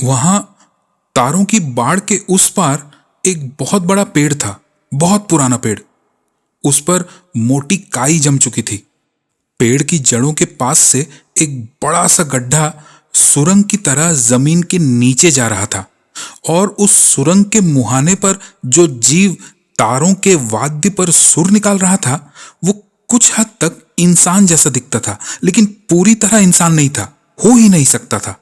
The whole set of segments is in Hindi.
वहां तारों की बाड़ के उस पार एक बहुत बड़ा पेड़ था, बहुत पुराना पेड़। उस पर मोटी काई जम चुकी थी। पेड़ की जड़ों के पास से एक बड़ा सा गड्ढा सुरंग की तरह जमीन के नीचे जा रहा था, और उस सुरंग के मुहाने पर जो जीव तारों के वाद्य पर सुर निकाल रहा था, वो कुछ हद तक इंसान जैसा दिखता था, लेकिन पूरी तरह इंसान नहीं था, हो ही नहीं सकता था।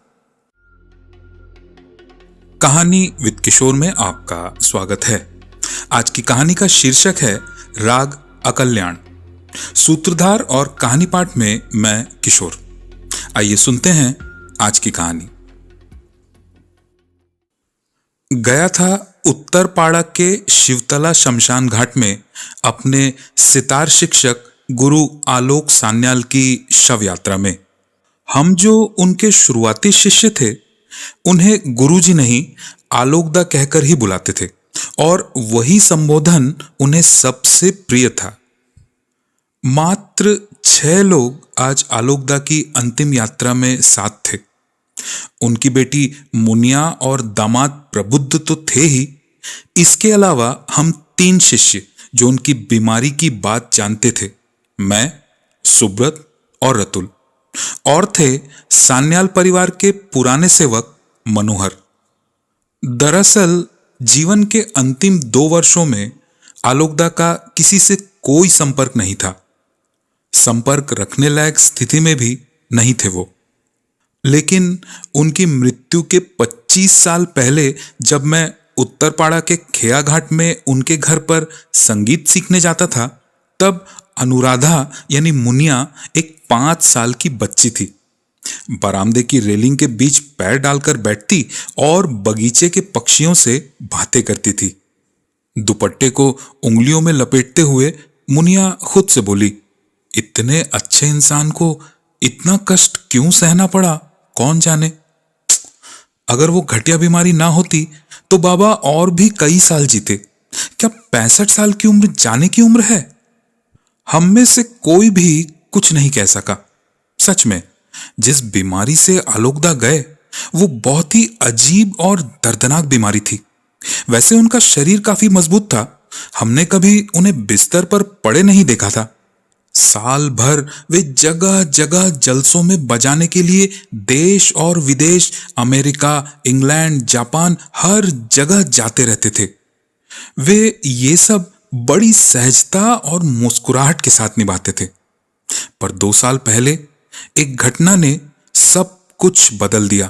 कहानी विद किशोर में आपका स्वागत है। आज की कहानी का शीर्षक है राग अकल्याण। सूत्रधार और कहानी पाठ में मैं किशोर। आइए सुनते हैं आज की कहानी। गया था उत्तरपाड़ा के शिवतला शमशान घाट में अपने सितार शिक्षक गुरु आलोक सान्याल की शव यात्रा में। हम जो उनके शुरुआती शिष्य थे, उन्हें गुरुजी नहीं आलोकदा कहकर ही बुलाते थे, और वही संबोधन उन्हें सबसे प्रिय था। मात्र 6 लोग आज आलोकदा की अंतिम यात्रा में साथ थे। उनकी बेटी मुनिया और दामाद प्रबुद्ध तो थे ही, इसके अलावा हम 3 शिष्य जो उनकी बीमारी की बात जानते थे, मैं, सुब्रत और रतुल, और थे सान्याल परिवार के पुराने सेवक मनोहर। दरअसल जीवन के अंतिम 2 वर्षों में आलोकदा का किसी से कोई संपर्क नहीं था। संपर्क रखने लायक स्थिति में भी नहीं थे वो। लेकिन उनकी मृत्यु के 25 साल पहले जब मैं उत्तरपाड़ा के खेया घाट में उनके घर पर संगीत सीखने जाता था, तब अनुराधा यानी मुनिया एक 5 साल की बच्ची थी। बरामदे की रेलिंग के बीच पैर डालकर बैठती और बगीचे के पक्षियों से बातें करती थी। दुपट्टे को उंगलियों में लपेटते हुए मुनिया खुद से बोली, इतने अच्छे इंसान को इतना कष्ट क्यों सहना पड़ा, कौन जाने। अगर वो घटिया बीमारी ना होती तो बाबा और भी कई साल जीते। क्या 65 साल की उम्र जाने की उम्र है? हम में से कोई भी कुछ नहीं कह सका। सच में जिस बीमारी से आलोकदा गए, वो बहुत ही अजीब और दर्दनाक बीमारी थी। वैसे उनका शरीर काफी मजबूत था, हमने कभी उन्हें बिस्तर पर पड़े नहीं देखा था। साल भर वे जगह जगह जलसों में बजाने के लिए देश और विदेश, अमेरिका, इंग्लैंड, जापान, हर जगह जाते रहते थे। वे ये सब बड़ी सहजता और मुस्कुराहट के साथ निभाते थे। पर 2 साल पहले एक घटना ने सब कुछ बदल दिया।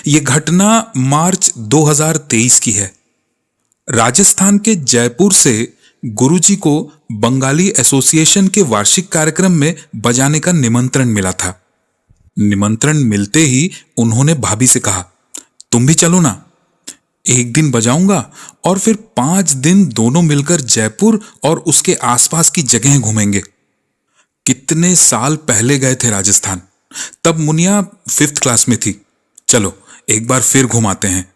यह घटना मार्च 2023 की है। राजस्थान के जयपुर से गुरुजी को बंगाली एसोसिएशन के वार्षिक कार्यक्रम में बजाने का निमंत्रण मिला था। निमंत्रण मिलते ही उन्होंने भाभी से कहा, तुम भी चलो ना, एक दिन बजाऊंगा और फिर 5 दिन दोनों मिलकर जयपुर और उसके आसपास की जगहें घूमेंगे। कितने साल पहले गए थे राजस्थान, तब मुनिया 5th क्लास में थी। चलो एक बार फिर घुमाते हैं।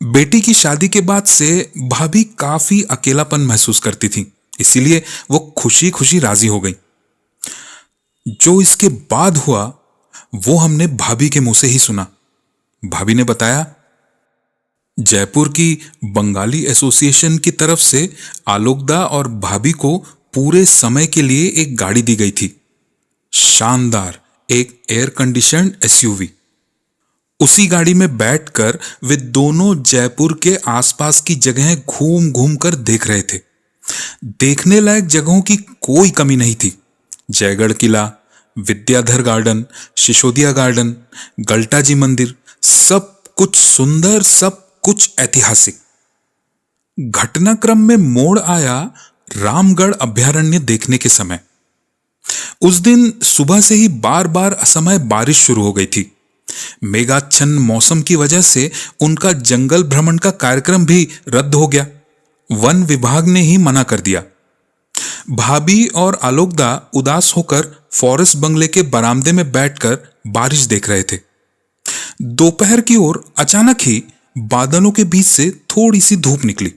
बेटी की शादी के बाद से भाभी काफी अकेलापन महसूस करती थी, इसीलिए वो खुशी खुशी राजी हो गई। जो इसके बाद हुआ वो हमने भाभी के मुंह से ही सुना। भाभी ने बताया, जयपुर की बंगाली एसोसिएशन की तरफ से आलोकदा और भाभी को पूरे समय के लिए एक गाड़ी दी गई थी, शानदार एक एयर कंडीशन्ड एसयूवी। उसी गाड़ी में बैठकर वे दोनों जयपुर के आसपास की जगहें घूम घूम कर देख रहे थे। देखने लायक जगहों की कोई कमी नहीं थी। जयगढ़ किला, विद्याधर गार्डन, सिसोदिया गार्डन, गलटा जी मंदिर, सब कुछ सुंदर, सब कुछ ऐतिहासिक। घटनाक्रम में मोड़ आया रामगढ़ अभयारण्य देखने के समय। उस दिन सुबह से ही बार बार असमय बारिश शुरू हो गई थी। मेघाच्छन्न मौसम की वजह से उनका जंगल भ्रमण का कार्यक्रम भी रद्द हो गया। वन विभाग ने ही मना कर दिया। भाभी और आलोकदा उदास होकर फॉरेस्ट बंगले के बरामदे में बैठकर बारिश देख रहे थे। दोपहर की ओर अचानक ही बादलों के बीच से थोड़ी सी धूप निकली।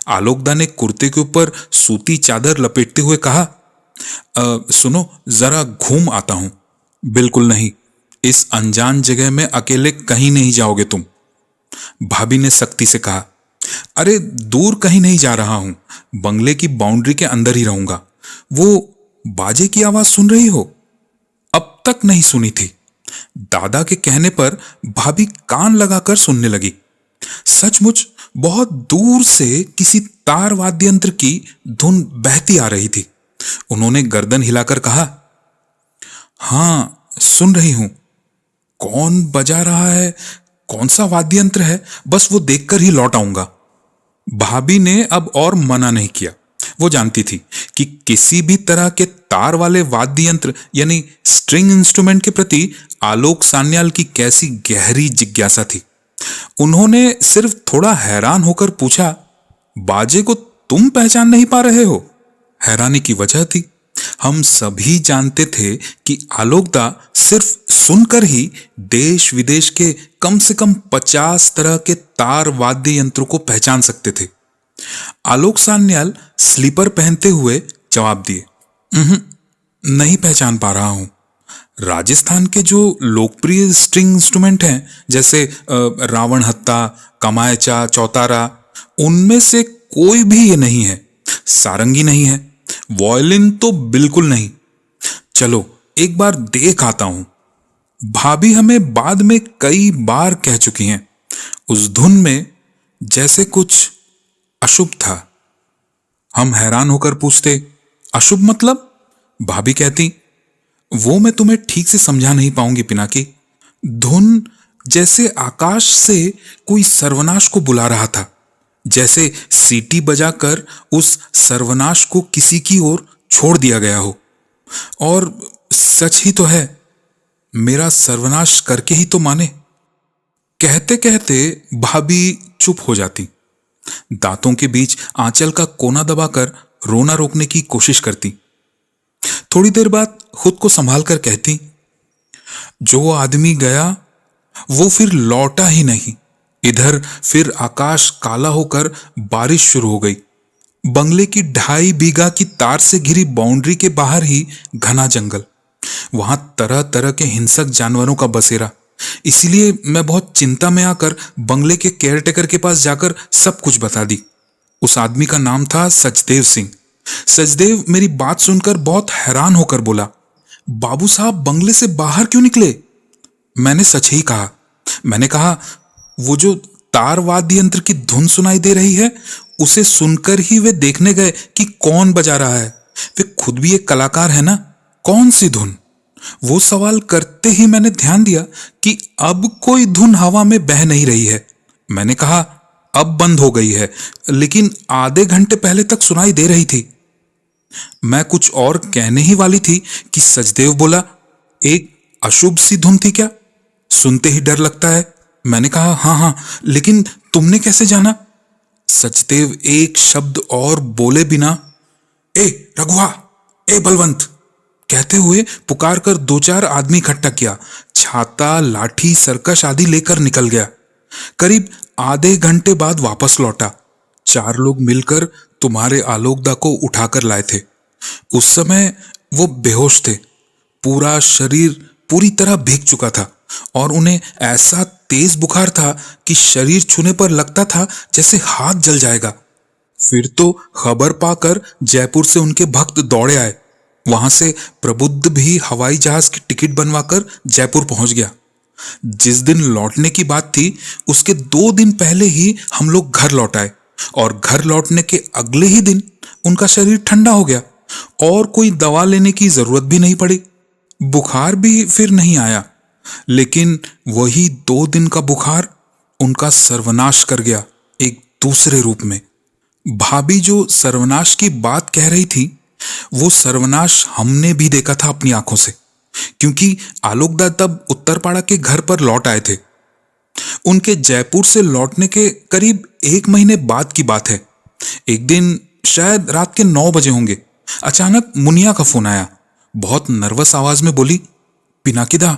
आलोकदा ने कुर्ते के ऊपर सूती चादर लपेटते हुए कहा, सुनो जरा घूम आता हूं। बिल्कुल नहीं, इस अनजान जगह में अकेले कहीं नहीं जाओगे तुम। भाभी ने सख्ती से कहा। अरे दूर कहीं नहीं जा रहा हूं, बंगले की बाउंड्री के अंदर ही रहूंगा। वो बाजे की आवाज सुन रही हो? अब तक नहीं सुनी थी। दादा के कहने पर भाभी कान लगाकर सुनने लगी। सचमुच बहुत दूर से किसी तार वाद्य यंत्र की धुन बहती आ रही थी। उन्होंने गर्दन हिलाकर कहा, हां सुन रही हूं। कौन बजा रहा है, कौन सा वाद्य यंत्र है, बस वो देखकर ही लौट आऊंगा। भाभी ने अब और मना नहीं किया। वो जानती थी कि किसी भी तरह के तार वाले वाद्य यंत्र यानी स्ट्रिंग इंस्ट्रूमेंट के प्रति आलोक सान्याल की कैसी गहरी जिज्ञासा थी। उन्होंने सिर्फ थोड़ा हैरान होकर पूछा, बाजे को तुम पहचान नहीं पा रहे हो? हैरानी की वजह थी, हम सभी जानते थे कि आलोकदा सिर्फ सुनकर ही देश विदेश के कम से कम 50 तरह के तार वाद्य यंत्रों को पहचान सकते थे। आलोक सान्याल स्लीपर पहनते हुए जवाब दिए, नहीं पहचान पा रहा हूं। राजस्थान के जो लोकप्रिय स्ट्रिंग इंस्ट्रूमेंट हैं जैसे रावण हत्ता, कमायचा, चौतारा, उनमें से कोई भी ये नहीं है। सारंगी नहीं है, वॉयलिन तो बिल्कुल नहीं। चलो एक बार देख आता हूं। भाभी हमें बाद में कई बार कह चुकी हैं, उस धुन में जैसे कुछ अशुभ था। हम हैरान होकर पूछते, अशुभ मतलब? भाभी कहती, वो मैं तुम्हें ठीक से समझा नहीं पाऊंगी पिनाकी। धुन जैसे आकाश से कोई सर्वनाश को बुला रहा था, जैसे सीटी बजाकर उस सर्वनाश को किसी की ओर छोड़ दिया गया हो। और सच ही तो है, मेरा सर्वनाश करके ही तो माने। कहते कहते भाभी चुप हो जाती, दांतों के बीच आंचल का कोना दबाकर रोना रोकने की कोशिश करती। थोड़ी देर बाद खुद को संभाल कर कहती, जो आदमी गया वो फिर लौटा ही नहीं। इधर फिर आकाश काला होकर बारिश शुरू हो गई। बंगले की 2.5 बीघा की तार से घिरी बाउंड्री के बाहर ही घना जंगल, वहां तरह तरह के हिंसक जानवरों का बसेरा। इसीलिए मैं बहुत चिंता में आकर बंगले के केयरटेकर के पास जाकर सब कुछ बता दी। उस आदमी का नाम था सचदेव सिंह। सचदेव मेरी बात सुनकर बहुत हैरान होकर बोला, बाबू साहब बंगले से बाहर क्यों निकले? मैंने सच ही कहा। मैंने कहा, वो जो तार वाद्य यंत्र की धुन सुनाई दे रही है, उसे सुनकर ही वे देखने गए कि कौन बजा रहा है। वे खुद भी एक कलाकार है ना, कौन सी धुन? वो सवाल करते ही मैंने ध्यान दिया कि अब कोई धुन हवा में बह नहीं रही है। मैंने कहा, अब बंद हो गई है, लेकिन आधे घंटे पहले तक सुनाई दे रही थी। मैं कुछ और कहने ही वाली थी कि सचदेव बोला, एक अशुभ सी धुन थी क्या? सुनते ही डर लगता है। मैंने कहा, हाँ हाँ, लेकिन तुमने कैसे जाना? सचदेव एक शब्द और बोले बिना, ए रघुआ, ए बलवंत कहते हुए पुकार कर 2-4 आदमी इकट्ठा किया। छाता, लाठी, सरकश आदि लेकर निकल गया। करीब आधे घंटे बाद वापस लौटा। 4 लोग मिलकर तुम्हारे आलोकदा को उठाकर लाए थे। उस समय वो बेहोश थे, पूरा शरीर पूरी तरह भीग चुका था और उन्हें ऐसा तेज बुखार था कि शरीर छूने पर लगता था जैसे हाथ जल जाएगा। फिर तो खबर पाकर जयपुर से उनके भक्त दौड़े आए। वहां से प्रबुद्ध भी हवाई जहाज की टिकट बनवाकर जयपुर पहुंच गया। जिस दिन लौटने की बात थी, उसके 2 दिन पहले ही हम लोग घर लौट आए और घर लौटने के अगले ही दिन उनका शरीर ठंडा हो गया और कोई दवा लेने की जरूरत भी नहीं पड़ी। बुखार भी फिर नहीं आया, लेकिन वही 2 दिन का बुखार उनका सर्वनाश कर गया एक दूसरे रूप में। भाभी जो सर्वनाश की बात कह रही थी, वो सर्वनाश हमने भी देखा था अपनी आंखों से, क्योंकि आलोकदा तब उत्तरपाड़ा के घर पर लौट आए थे। उनके जयपुर से लौटने के करीब 1 महीने बाद की बात है। एक दिन शायद रात के 9 बजे होंगे, अचानक मुनिया का फोन आया। बहुत नर्वस आवाज में बोली, पिनाकिदा,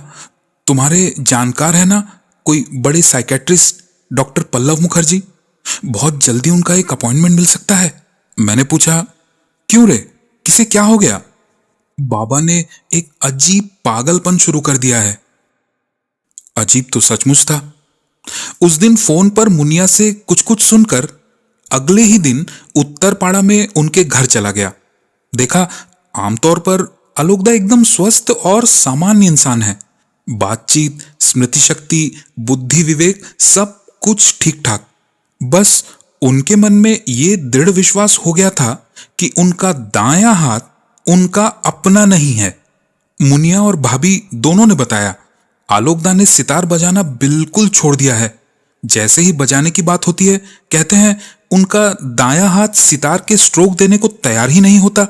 तुम्हारे जानकार है ना कोई बड़े साइकेट्रिस्ट डॉक्टर पल्लव मुखर्जी? बहुत जल्दी उनका एक अपॉइंटमेंट मिल सकता है। मैंने पूछा, क्यों रे, किसे क्या हो गया? बाबा ने एक अजीब पागलपन शुरू कर दिया है। अजीब तो सचमुच था। उस दिन फोन पर मुनिया से कुछ कुछ सुनकर अगले ही दिन उत्तरपाड़ा में उनके घर चला गया। देखा, आमतौर पर आलोकदा एकदम स्वस्थ और सामान्य इंसान है। बातचीत, स्मृति शक्ति, बुद्धि विवेक सब कुछ ठीक ठाक। बस उनके मन में ये दृढ़ विश्वास हो गया था कि उनका दायां हाथ उनका अपना नहीं है। मुनिया और भाभी दोनों ने बताया, आलोकदा ने सितार बजाना बिल्कुल छोड़ दिया है। जैसे ही बजाने की बात होती है, कहते हैं उनका दायां हाथ सितार के स्ट्रोक देने को तैयार ही नहीं होता।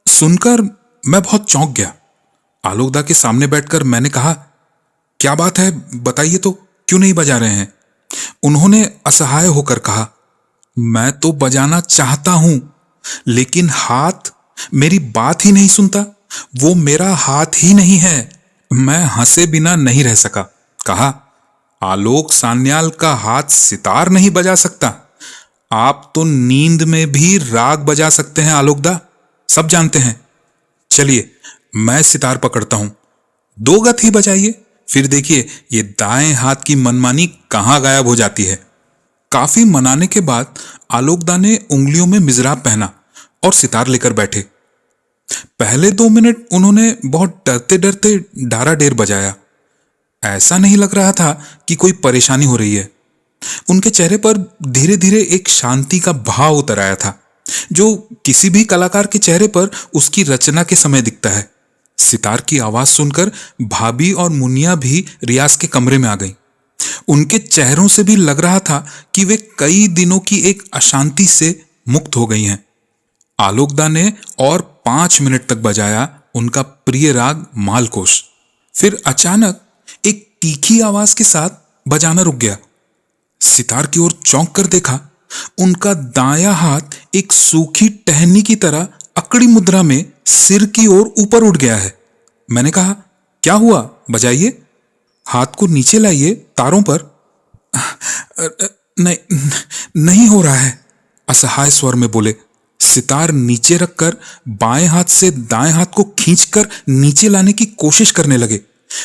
सुनकर मैं बहुत चौंक गया। आलोकदा के सामने बैठकर मैंने कहा, क्या बात है, बताइए तो, क्यों नहीं बजा रहे हैं? उन्होंने असहाय होकर कहा, मैं तो बजाना चाहता हूं, लेकिन हाथ मेरी बात ही नहीं सुनता। वो मेरा हाथ ही नहीं है। मैं हंसे बिना नहीं रह सका। कहा, आलोक सान्याल का हाथ सितार नहीं बजा सकता? आप तो नींद में भी राग बजा सकते हैं आलोकदा, सब जानते हैं। चलिए, मैं सितार पकड़ता हूं, 2 गत ही बजाइए, फिर देखिए ये दाएं हाथ की मनमानी कहां गायब हो जाती है। काफी मनाने के बाद आलोकदा ने उंगलियों में मिजराब पहना और सितार लेकर बैठे। पहले 2 मिनट उन्होंने बहुत डरते डरते डाराडेर बजाया। ऐसा नहीं लग रहा था कि कोई परेशानी हो रही है। उनके चेहरे पर धीरे धीरे एक शांति का भाव उतर आया था, जो किसी भी कलाकार के चेहरे पर उसकी रचना के समय दिखता है। सितार की आवाज सुनकर भाभी और मुनिया भी रियाज के कमरे में आ गईं। उनके चेहरों से भी लग रहा था कि वे कई दिनों की एक अशांति से मुक्त हो गई हैं। आलोकदा ने और 5 मिनट तक बजाया उनका प्रिय राग मालकोष। फिर अचानक एक तीखी आवाज के साथ बजाना रुक गया। सितार की ओर चौंक कर देखा, उनका दायां हाथ एक सूखी टहनी की तरह अकड़ी मुद्रा में सिर की ओर ऊपर उठ गया है। मैंने कहा, क्या हुआ, बजाइए, हाथ को नीचे लाइए तारों पर। नहीं, नहीं हो रहा है, असहाय स्वर में बोले। सितार नीचे रखकर बाएं हाथ से दाएं हाथ को खींचकर नीचे लाने की कोशिश करने लगे।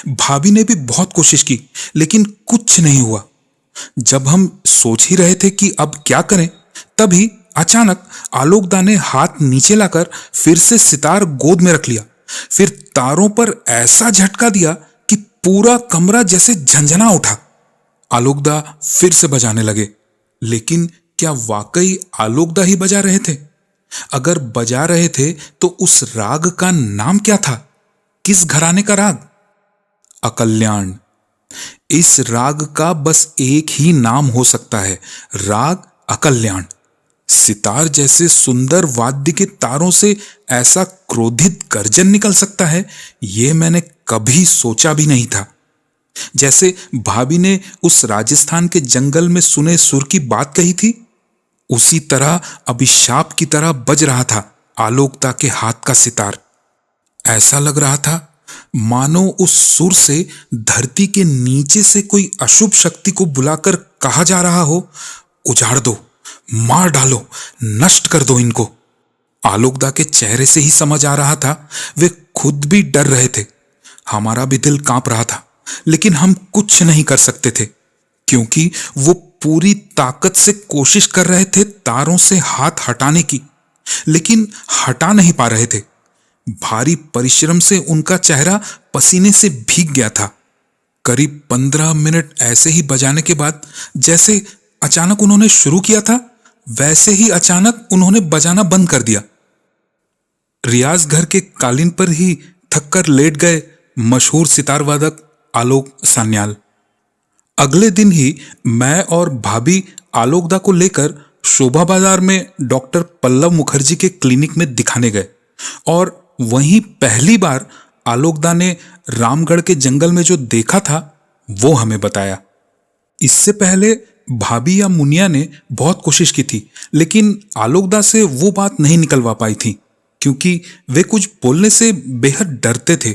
भाभी ने भी बहुत कोशिश की, लेकिन कुछ नहीं हुआ। जब हम सोच ही रहे थे कि अब क्या करें, तभी अचानक आलोकदा ने हाथ नीचे लाकर फिर से सितार गोद में रख लिया। फिर तारों पर ऐसा झटका दिया कि पूरा कमरा जैसे झंझना उठा। आलोकदा फिर से बजाने लगे, लेकिन क्या वाकई आलोकदा ही बजा रहे थे? अगर बजा रहे थे तो उस राग का नाम क्या था? किस घराने का राग? अकल्याण। इस राग का बस एक ही नाम हो सकता है, राग अकल्याण। सितार जैसे सुंदर वाद्य के तारों से ऐसा क्रोधित गर्जन निकल सकता है, यह मैंने कभी सोचा भी नहीं था। जैसे भाभी ने उस राजस्थान के जंगल में सुने सुर की बात कही थी, उसी तरह अभिशाप की तरह बज रहा था आलोकदा के हाथ का सितार। ऐसा लग रहा था मानो उस सुर से धरती के नीचे से कोई अशुभ शक्ति को बुलाकर कहा जा रहा हो, उजाड़ दो, मार डालो, नष्ट कर दो इनको। आलोकदा के चेहरे से ही समझ आ रहा था वे खुद भी डर रहे थे। हमारा भी दिल कांप रहा था, लेकिन हम कुछ नहीं कर सकते थे, क्योंकि वो पूरी ताकत से कोशिश कर रहे थे तारों से हाथ हटाने की, लेकिन हटा नहीं पा रहे थे। भारी परिश्रम से उनका चेहरा पसीने से भीग गया था। करीब 15 मिनट ऐसे ही बजाने के बाद जैसे अचानक उन्होंने शुरू किया था, वैसे ही अचानक उन्होंने बजाना बंद कर दिया। रियाज घर के कालीन पर ही थककर लेट गए मशहूर सितार वादक आलोक सान्याल। अगले दिन ही मैं और भाभी आलोकदा को लेकर शोभा बाजार में डॉक्टर पल्लव मुखर्जी के क्लिनिक में दिखाने गए और वहीं पहली बार आलोकदा ने रामगढ़ के जंगल में जो देखा था वो हमें बताया। इससे पहले भाभी या मुनिया ने बहुत कोशिश की थी, लेकिन आलोकदा से वो बात नहीं निकलवा पाई थी, क्योंकि वे कुछ बोलने से बेहद डरते थे।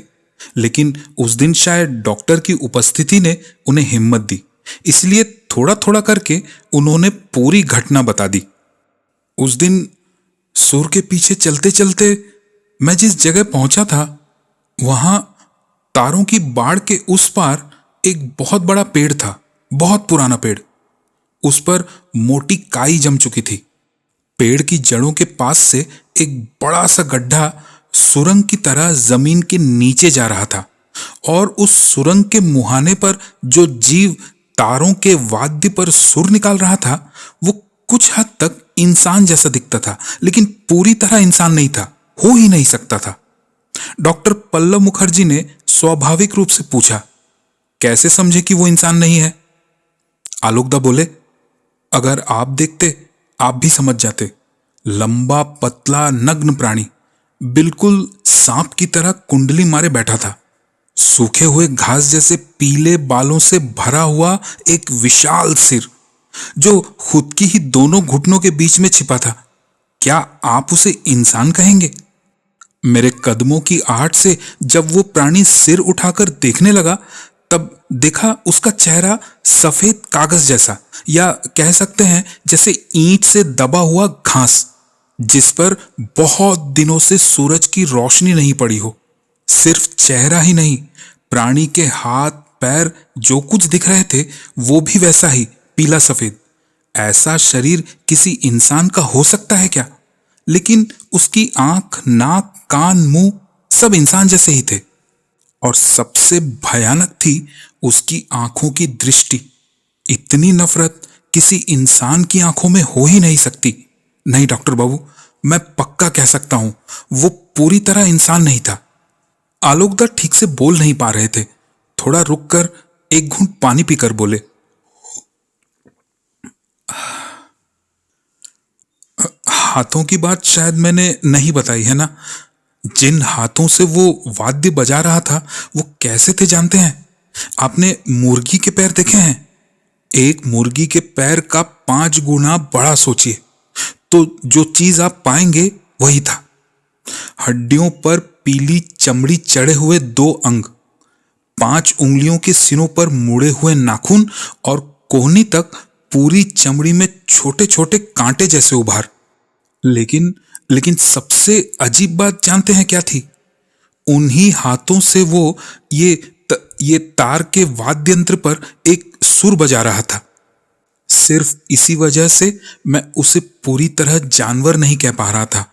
लेकिन उस दिन शायद डॉक्टर की उपस्थिति ने उन्हें हिम्मत दी, इसलिए थोड़ा थोड़ा करके उन्होंने पूरी घटना बता दी। उस दिन सुर के पीछे चलते चलते मैं जिस जगह पहुंचा था, वहां तारों की बाड़ के उस पार एक बहुत बड़ा पेड़ था, बहुत पुराना पेड़। उस पर मोटी काई जम चुकी थी। पेड़ की जड़ों के पास से एक बड़ा सा गड्ढा सुरंग की तरह जमीन के नीचे जा रहा था, और उस सुरंग के मुहाने पर जो जीव तारों के वाद्य पर सुर निकाल रहा था, वो कुछ हद तक इंसान जैसा दिखता था, लेकिन पूरी तरह इंसान नहीं था, हो ही नहीं सकता था। डॉक्टर पल्लव मुखर्जी ने स्वाभाविक रूप से पूछा, कैसे समझे कि वो इंसान नहीं है? आलोकदा बोले, अगर आप देखते आप भी समझ जाते। लंबा पतला नग्न प्राणी, बिल्कुल सांप की तरह कुंडली मारे बैठा था। सूखे हुए घास जैसे पीले बालों से भरा हुआ एक विशाल सिर, जो खुद की ही दोनों घुटनों के बीच में छिपा था। क्या आप उसे इंसान कहेंगे? मेरे कदमों की आहट से जब वो प्राणी सिर उठाकर देखने लगा, तब देखा उसका चेहरा सफेद कागज जैसा, या कह सकते हैं जैसे ईंट से दबा हुआ घास, जिस पर बहुत दिनों से सूरज की रोशनी नहीं पड़ी हो। सिर्फ चेहरा ही नहीं, प्राणी के हाथ पैर जो कुछ दिख रहे थे वो भी वैसा ही पीला सफेद। ऐसा शरीर किसी इंसान का हो सकता है क्या? लेकिन उसकी आंख, नाक, कान, मुंह सब इंसान जैसे ही थे। और सबसे भयानक थी उसकी आंखों की दृष्टि। इतनी नफरत किसी इंसान की आंखों में हो ही नहीं सकती। नहीं डॉक्टर बाबू, मैं पक्का कह सकता हूं, वो पूरी तरह इंसान नहीं था। आलोकदा ठीक से बोल नहीं पा रहे थे। थोड़ा रुककर एक घूंट पानी पीकर बोले, हाथों की बात शायद मैंने नहीं बताई है ना? जिन हाथों से वो वाद्य बजा रहा था वो कैसे थे जानते हैं? आपने मुर्गी के पैर देखे हैं? एक मुर्गी के पैर का 5 गुना बड़ा सोचिए, तो जो चीज आप पाएंगे वही था। हड्डियों पर पीली चमड़ी चढ़े हुए 2 अंग, 5 उंगलियों के सिरों पर मुड़े हुए नाखून, और कोहनी तक पूरी चमड़ी में छोटे छोटे कांटे जैसे उभार। लेकिन लेकिन सबसे अजीब बात जानते हैं क्या थी? उन्हीं हाथों से वो ये तार के वाद्य यंत्र पर एक सुर बजा रहा था। सिर्फ इसी वजह से मैं उसे पूरी तरह जानवर नहीं कह पा रहा था।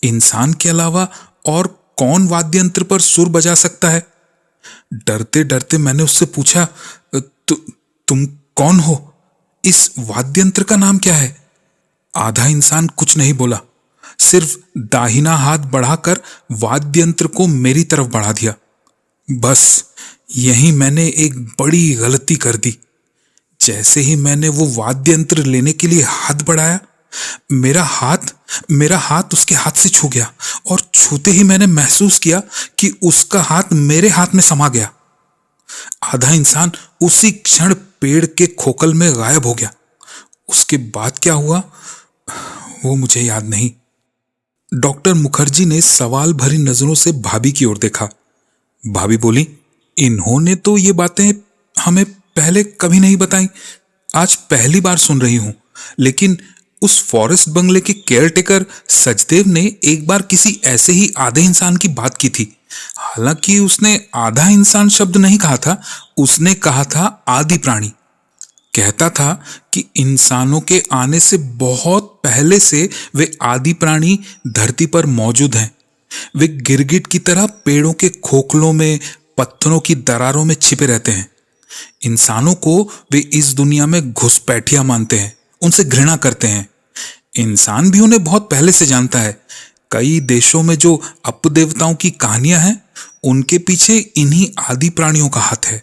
इंसान के अलावा और कौन वाद्य यंत्र पर सुर बजा सकता है? डरते डरते मैंने उससे पूछा, तुम कौन हो? इस वाद्य यंत्र का नाम क्या है? आधा इंसान कुछ नहीं बोला, सिर्फ दाहिना हाथ बढ़ाकर वाद्य यंत्र को मेरी तरफ बढ़ा दिया। बस यही मैंने एक बड़ी गलती कर दी। जैसे ही मैंने वो वाद्य यंत्र लेने के लिए हाथ बढ़ाया, मेरा हाथ उसके हाथ से छू गया, और छूते ही मैंने महसूस किया कि उसका हाथ मेरे हाथ में समा गया। आधा इंसान उसी क्षण पेड़ के खोखल में गायब हो गया। उसके बाद क्या हुआ वो मुझे याद नहीं। डॉक्टर मुखर्जी ने सवाल भरी नजरों से भाभी की ओर देखा। भाभी बोली, इन्होंने तो ये बातें हमें पहले कभी नहीं बताई, आज पहली बार सुन रही हूं। लेकिन उस फॉरेस्ट बंगले के केयरटेकर सचदेव ने एक बार किसी ऐसे ही आधे इंसान की बात की थी। हालांकि उसने आधा इंसान शब्द नहीं कहा था, उसने कहा था आदि प्राणी। कहता था कि इंसानों के आने से बहुत पहले से वे आदि प्राणी धरती पर मौजूद हैं। वे गिरगिट की तरह पेड़ों के खोखलों में, पत्थरों की दरारों में छिपे रहते हैं। इंसानों को वे इस दुनिया में घुसपैठिया मानते हैं, उनसे घृणा करते हैं। इंसान भी उन्हें बहुत पहले से जानता है। कई देशों में जो अपदेवताओं की कहानियां हैं, उनके पीछे इन्हीं आदि प्राणियों का हाथ है।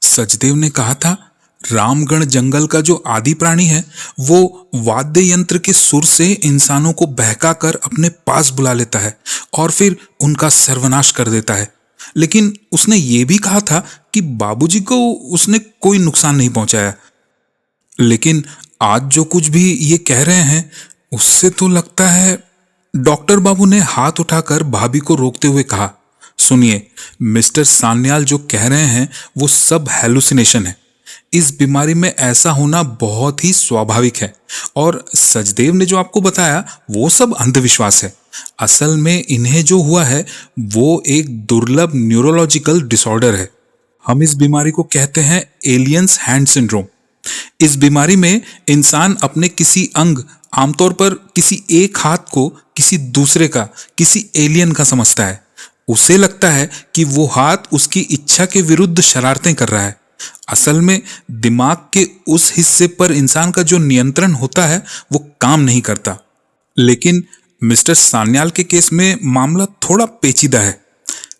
सचदेव ने कहा था, रामगढ़ जंगल का जो आदि प्राणी है, वो वाद्य यंत्र के सुर से इंसानों को बहकाकर अपने पास बुला लेता है और फिर उनका सर्वनाश कर देता है। लेकिन उसने ये भी कहा था कि बाबूजी को उसने कोई नुकसान नहीं पहुंचाया। लेकिन आज जो कुछ भी ये कह रहे हैं, उससे तो लगता है। डॉक्टर बाबू ने हाथ उठाकर भाभी को रोकते हुए कहा, सुनिए, मिस्टर सान्याल जो कह रहे हैं वो सब हैलुसिनेशन है। इस बीमारी में ऐसा होना बहुत ही स्वाभाविक है, और सचदेव ने जो आपको बताया वो सब अंधविश्वास है। असल में इन्हें जो हुआ है वो एक दुर्लभ न्यूरोलॉजिकल डिसऑर्डर है। हम इस बीमारी को कहते हैं एलियंस हैंड सिंड्रोम। इस बीमारी में इंसान अपने किसी अंग, आमतौर पर किसी एक हाथ को किसी दूसरे का, किसी एलियन का समझता है। उसे लगता है कि वो हाथ उसकी इच्छा के विरुद्ध शरारतें कर रहा है। असल में दिमाग के उस हिस्से पर इंसान का जो नियंत्रण होता है वो काम नहीं करता। लेकिन मिस्टर सान्याल के केस में मामला थोड़ा पेचीदा है।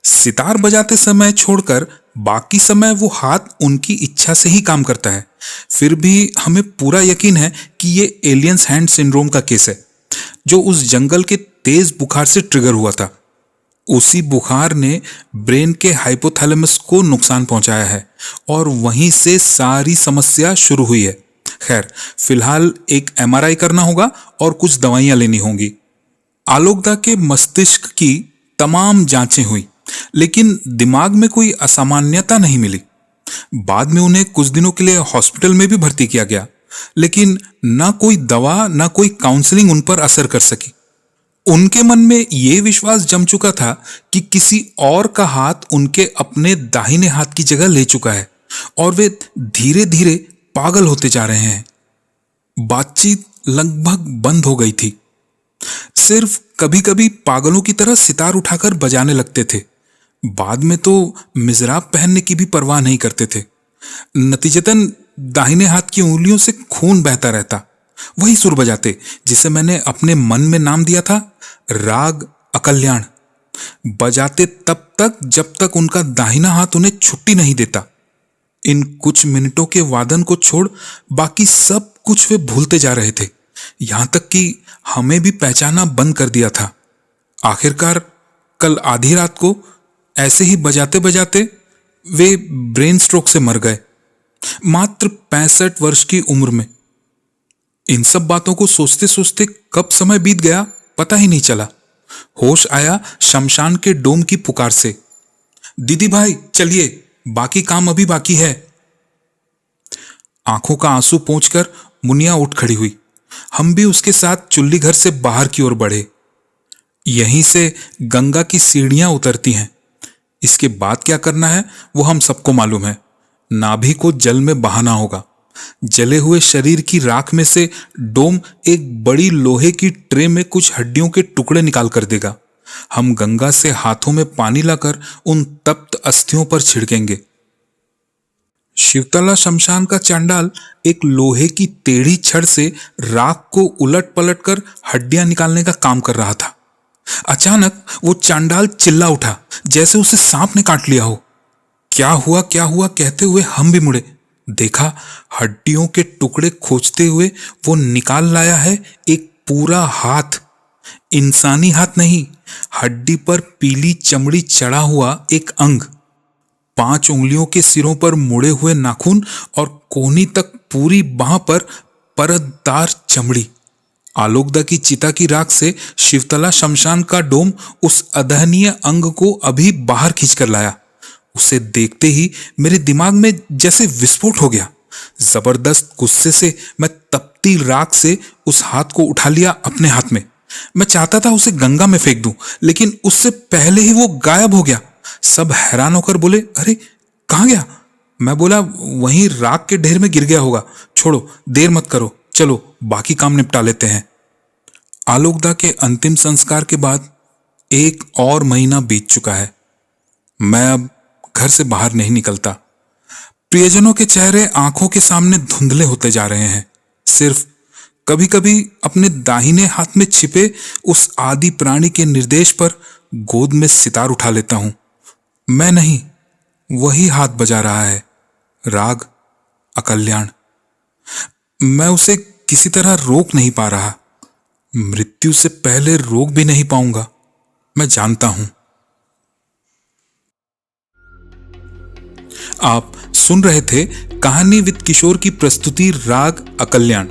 सितार बजाते समय छोड़कर बाकी समय वो हाथ उनकी इच्छा से ही काम करता है। फिर भी हमें पूरा यकीन है कि ये एलियंस हैंड सिंड्रोम का केस है, जो उस जंगल के तेज बुखार से ट्रिगर हुआ था। उसी बुखार ने ब्रेन के हाइपोथैलेमस को नुकसान पहुंचाया है और वहीं से सारी समस्या शुरू हुई है। खैर, फिलहाल एक एमआरआई करना होगा और कुछ दवाइयां लेनी होंगी। आलोकदा के मस्तिष्क की तमाम जांचें हुई, लेकिन दिमाग में कोई असामान्यता नहीं मिली। बाद में उन्हें कुछ दिनों के लिए हॉस्पिटल में भी भर्ती किया गया, लेकिन ना कोई दवा ना कोई काउंसलिंग उन पर असर कर सकी। उनके मन में यह विश्वास जम चुका था कि किसी और का हाथ उनके अपने दाहिने हाथ की जगह ले चुका है और वे धीरे धीरे पागल होते जा रहे हैं। बातचीत लगभग बंद हो गई थी। सिर्फ कभी कभी पागलों की तरह सितार उठाकर बजाने लगते थे। बाद में तो मिजराब पहनने की भी परवाह नहीं करते थे। नतीजतन दाहिने हाथ की उंगलियों से खून बहता रहता। वही सुर बजाते जिसे मैंने अपने मन में नाम दिया था, राग अकल्याण। बजाते तब तक जब तक उनका दाहिना हाथ उन्हें छुट्टी नहीं देता। इन कुछ मिनटों के वादन को छोड़ बाकी सब कुछ वे भूलते जा रहे थे, यहां तक कि हमें भी पहचाना बंद कर दिया था। आखिरकार कल आधी रात को ऐसे ही बजाते बजाते वे ब्रेन स्ट्रोक से मर गए, मात्र 65 वर्ष की उम्र में। इन सब बातों को सोचते सोचते कब समय बीत गया पता ही नहीं चला। होश आया शमशान के डोम की पुकार से, दीदी भाई चलिए, बाकी काम अभी बाकी है। आंखों का आंसू पोंछकर मुनिया उठ खड़ी हुई। हम भी उसके साथ चुल्ली घर से बाहर की ओर बढ़े। यहीं से गंगा की सीढ़ियां उतरती हैं। इसके बाद क्या करना है वो हम सबको मालूम है। नाभि को जल में बहाना होगा। जले हुए शरीर की राख में से डोम एक बड़ी लोहे की ट्रे में कुछ हड्डियों के टुकड़े निकाल कर देगा। हम गंगा से हाथों में पानी लाकर उन तप्त अस्थियों पर छिड़केंगे। शिवतला शमशान का चांडाल एक लोहे की टेढ़ी छड़ से राख को उलट पलट कर हड्डियां निकालने का काम कर रहा था। अचानक वो चांडाल चिल्ला उठा, जैसे उसे सांप ने काट लिया हो। क्या हुआ कहते हुए हम भी मुड़े। देखा, हड्डियों के टुकड़े खोजते हुए वो निकाल लाया है एक पूरा हाथ। इंसानी हाथ नहीं, हड्डी पर पीली चमड़ी चढ़ा हुआ एक अंग। 5 उंगलियों के सिरों पर मुड़े हुए नाखून और कोहनी तक पूरी बांह पर परतदार चमड़ी। आलोकदा की चिता की राख से शिवतला शमशान का डोम उस अदहनीय अंग को अभी बाहर खींचकर लाया। उसे देखते ही मेरे दिमाग में जैसे विस्फोट हो गया। जबरदस्त गुस्से से मैं तपती राख से उस हाथ को उठा लिया अपने हाथ में। मैं चाहता था उसे गंगा में फेंक दूं, लेकिन उससे पहले ही वो गायब हो गया। सब हैरान होकर बोले, अरे कहां गया? मैं बोला, वहीं राख के ढेर में गिर गया होगा। छोड़ो, देर मत करो, चलो बाकी काम निपटा लेते हैं। आलोकदा के अंतिम संस्कार के बाद 1 और महीना बीत चुका है। मैं अब घर से बाहर नहीं निकलता। प्रियजनों के चेहरे आंखों के सामने धुंधले होते जा रहे हैं। सिर्फ कभी कभी अपने दाहिने हाथ में छिपे उस आदि प्राणी के निर्देश पर गोद में सितार उठा लेता हूं। मैं नहीं, वही हाथ बजा रहा है, राग अकल्याण। मैं उसे किसी तरह रोक नहीं पा रहा। मृत्यु से पहले रोक भी नहीं पाऊंगा, मैं जानता हूं। आप सुन रहे थे कहानी विद किशोर की प्रस्तुति राग अकल्याण।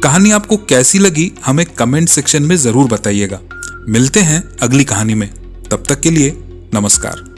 कहानी आपको कैसी लगी हमें कमेंट सेक्शन में जरूर बताइएगा। मिलते हैं अगली कहानी में। तब तक के लिए नमस्कार।